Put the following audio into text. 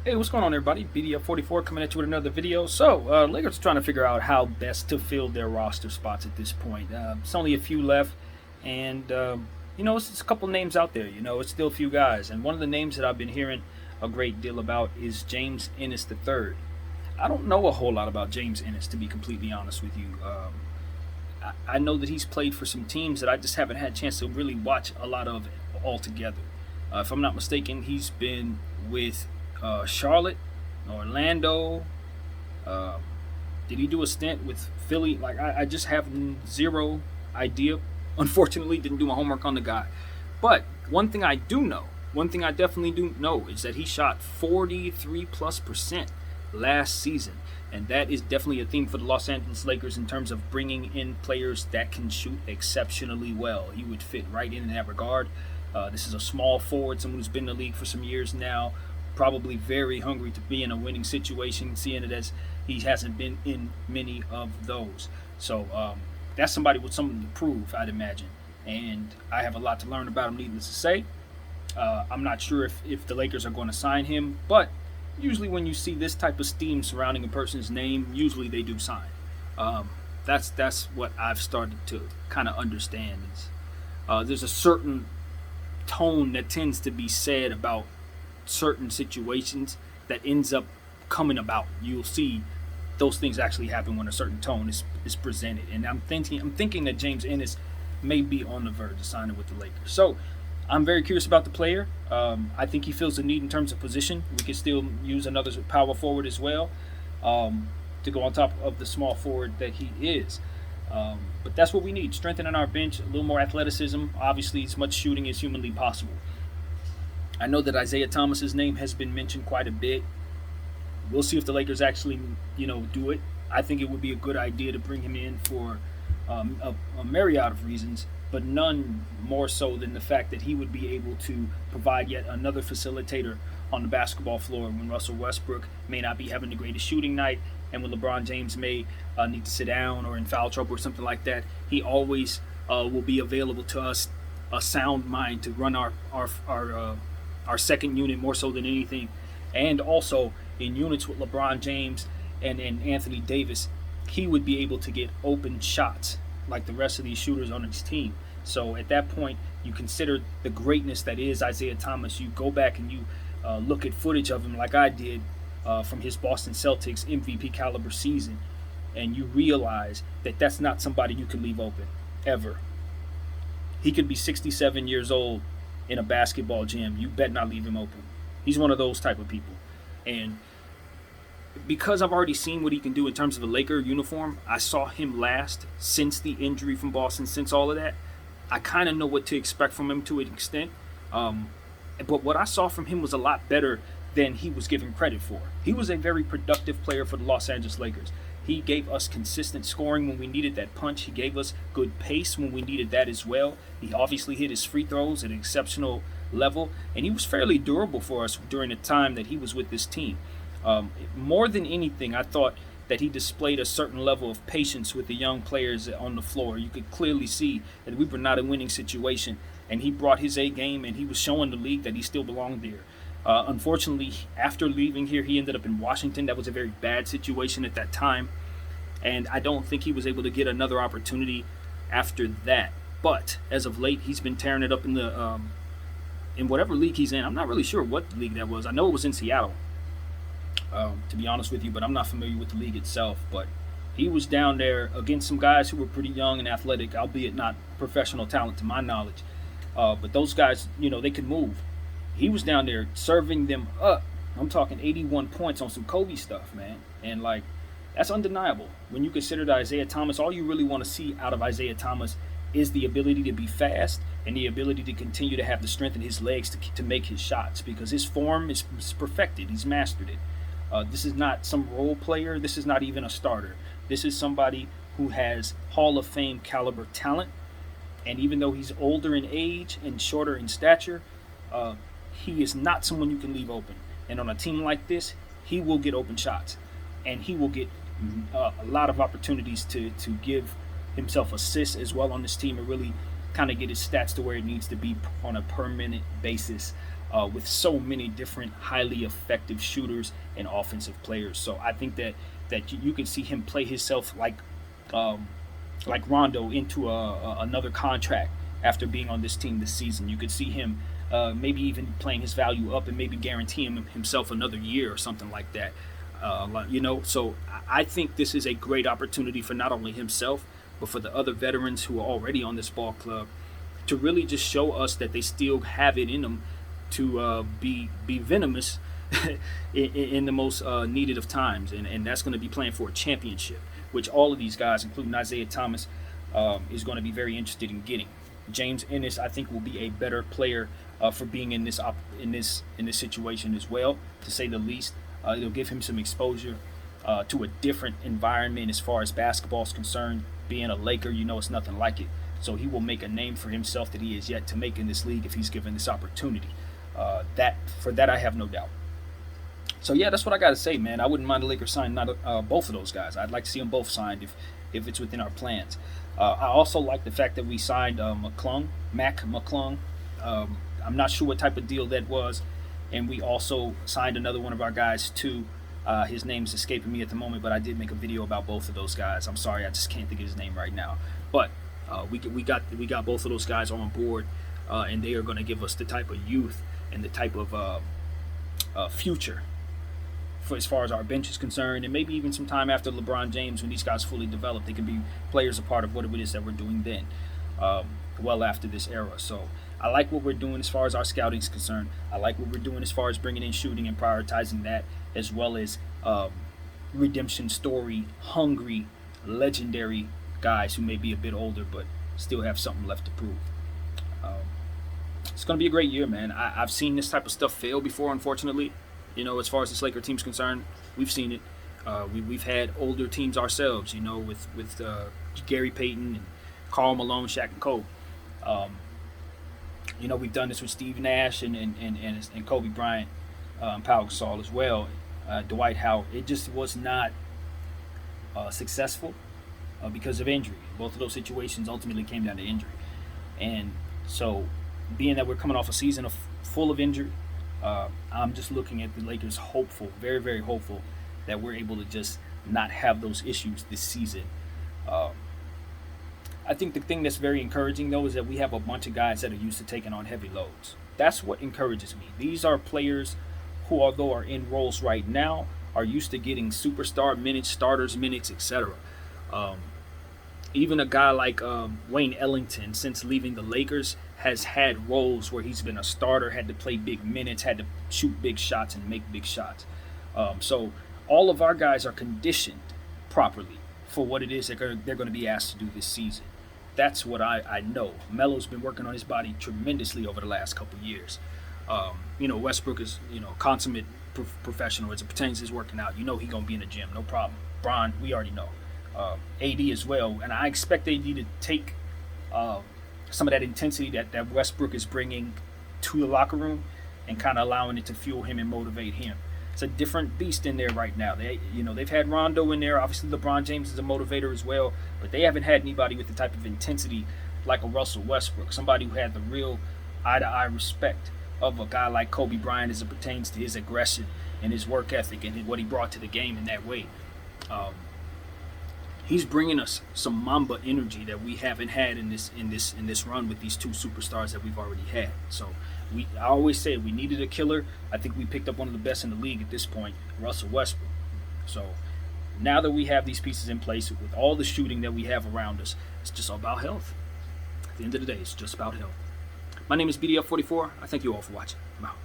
Hey, what's going on, everybody? BDF44 coming at you with another video. Lakers are trying to figure out how best to fill their roster spots at this point. It's only a few left, and it's a couple names out there. It's still a few guys, and one of the names that I've been hearing a great deal about is James Ennis III. I don't know a whole lot about James Ennis, to be completely honest with you. I know that he's played for some teams that I just haven't had a chance to really watch a lot of altogether. If I'm not mistaken, he's been with Charlotte, Orlando. Uh, did he do a stint with Philly? Like I just have zero idea. Unfortunately, didn't do my homework on the guy. But one thing I definitely do know is that he shot 43+% last season. And that is definitely a theme for the Los Angeles Lakers in terms of bringing in players that can shoot exceptionally well. He would fit right in that regard. This is a small forward, someone who's been in the league for some years now, probably very hungry to be in a winning situation, seeing it as he hasn't been in many of those. That's somebody with something to prove, I'd imagine. And I have a lot to learn about him, needless to say. I'm not sure if the Lakers are going to sign him, but usually when you see this type of steam surrounding a person's name, usually they do sign. That's what I've started to kind of understand. There's a certain tone that tends to be said about certain situations that ends up coming about. You'll see those things actually happen when a certain tone is presented. And I'm thinking that James Ennis may be on the verge of signing with the Lakers. So I'm very curious about the player. I think he feels the need in terms of position. We could still use another power forward as well, to go on top of the small forward that he is. But that's what we need: strengthening our bench, a little more athleticism, obviously as much shooting as humanly possible. I know that Isaiah Thomas's name has been mentioned quite a bit. We'll see if the Lakers actually, do it. I think it would be a good idea to bring him in for a myriad of reasons, but none more so than the fact that he would be able to provide yet another facilitator on the basketball floor when Russell Westbrook may not be having the greatest shooting night, and when LeBron James may need to sit down or in foul trouble or something like that. He always will be available to us, a sound mind to run our second unit more so than anything, and also in units with LeBron James and Anthony Davis, he would be able to get open shots like the rest of these shooters on his team. So at that point, you consider the greatness that is Isaiah Thomas. You go back and you look at footage of him like I did from his Boston Celtics MVP caliber season, and you realize that that's not somebody you can leave open, ever. He could be 67 years old in a basketball gym. You bet not leave him open. He's one of those type of people. And because I've already seen what he can do in terms of a Laker uniform, I saw him last since the injury from Boston, since all of that. I kind of know what to expect from him to an extent. But what I saw from him was a lot better than he was given credit for. He was a very productive player for the Los Angeles Lakers. He gave us consistent scoring when we needed that punch. He gave us good pace when we needed that as well. He obviously hit his free throws at an exceptional level, and he was fairly durable for us during the time that he was with this team. More than anything, I thought that he displayed a certain level of patience with the young players on the floor. You could clearly see that we were not a winning situation, and he brought his A game, and he was showing the league that he still belonged there. Unfortunately, after leaving here, he ended up in Washington. That was a very bad situation at that time, and I don't think he was able to get another opportunity after that. But as of late, he's been tearing it up in whatever league he's in. I'm not really sure what league that was. I know it was in Seattle, to be honest with you, but I'm not familiar with the league itself. But he was down there against some guys who were pretty young and athletic, albeit not professional talent to my knowledge. But those guys, they could move. He was down there serving them up. I'm talking 81 points on some Kobe stuff, man. And that's undeniable. When you consider that Isaiah Thomas, all you really want to see out of Isaiah Thomas is the ability to be fast and the ability to continue to have the strength in his legs to make his shots, because his form is perfected. He's mastered it. This is not some role player. This is not even a starter. This is somebody who has Hall of Fame caliber talent. And even though he's older in age and shorter in stature, he is not someone you can leave open. And on a team like this, he will get open shots. And he will get a lot of opportunities to give himself assists as well on this team and really kind of get his stats to where it needs to be on a per minute basis. with so many different highly effective shooters and offensive players. So I think that you can see him play himself um, like Rondo into another contract after being on this team this season. You could see him maybe even playing his value up and maybe guaranteeing himself another year or something like that. So I think this is a great opportunity for not only himself but for the other veterans who are already on this ball club to really just show us that they still have it in them to be venomous in the most needed of times, and that's going to be playing for a championship, which all of these guys, including Isaiah Thomas, is going to be very interested in getting. James Ennis, I think, will be a better player for being in this situation as well, to say the least. It'll give him some exposure to a different environment as far as basketball is concerned. Being a Laker, it's nothing like it. So he will make a name for himself that he is yet to make in this league if he's given this opportunity. That I have no doubt. So yeah, that's what I got to say, man. I wouldn't mind the Lakers signing both of those guys. I'd like to see them both signed if it's within our plans. I also like the fact that we signed Mac McClung. I'm not sure what type of deal that was, and we also signed another one of our guys too. His name's escaping me at the moment, but I did make a video about both of those guys. I'm sorry, I just can't think of his name right now. But we got both of those guys on board, and they are going to give us the type of youth and the type of future for as far as our bench is concerned, and maybe even some time after LeBron James, when these guys fully develop, they can be players a part of what it is that we're doing then, well after this era. So I like what we're doing as far as our scouting is concerned. I like what we're doing as far as bringing in shooting and prioritizing that, as well as redemption story, hungry, legendary guys who may be a bit older but still have something left to prove. It's going to be a great year, man. I've seen this type of stuff fail before, unfortunately. As far as this Laker team's concerned, we've seen it. We've had older teams ourselves, with Gary Payton and Karl Malone, Shaq, and Kobe. We've done this with Steve Nash and Kobe Bryant, Pau Gasol as well, Dwight Howard. It just was not successful because of injury. Both of those situations ultimately came down to injury. And so, being that we're coming off a season full of injury, I'm just looking at the Lakers hopeful, very, very hopeful, that we're able to just not have those issues this season. I think the thing that's very encouraging, though, is that we have a bunch of guys that are used to taking on heavy loads. That's what encourages me. These are players who, although are in roles right now, are used to getting superstar minutes, starters minutes, etc. Even a guy like Wayne Ellington, since leaving the Lakers, has had roles where he's been a starter, had to play big minutes, had to shoot big shots and make big shots. So all of our guys are conditioned properly for what it is that they're going to be asked to do this season. That's what I know. Melo's been working on his body tremendously over the last couple of years. Westbrook is, consummate professional as it pertains to his working out. He's going to be in the gym, no problem. Bron, we already know. AD as well. And I expect AD to take some of that intensity that Westbrook is bringing to the locker room and kind of allowing it to fuel him and motivate him. It's a different beast in there right now. They've had Rondo in there. Obviously, LeBron James is a motivator as well, but they haven't had anybody with the type of intensity like a Russell Westbrook, somebody who had the real eye-to-eye respect of a guy like Kobe Bryant as it pertains to his aggression and his work ethic and what he brought to the game in that way. He's bringing us some Mamba energy that we haven't had in this run with these two superstars that we've already had. So I always say we needed a killer. I think we picked up one of the best in the league at this point, Russell Westbrook. So now that we have these pieces in place with all the shooting that we have around us, it's just all about health. At the end of the day, it's just about health. My name is BDF44. I thank you all for watching. I'm out.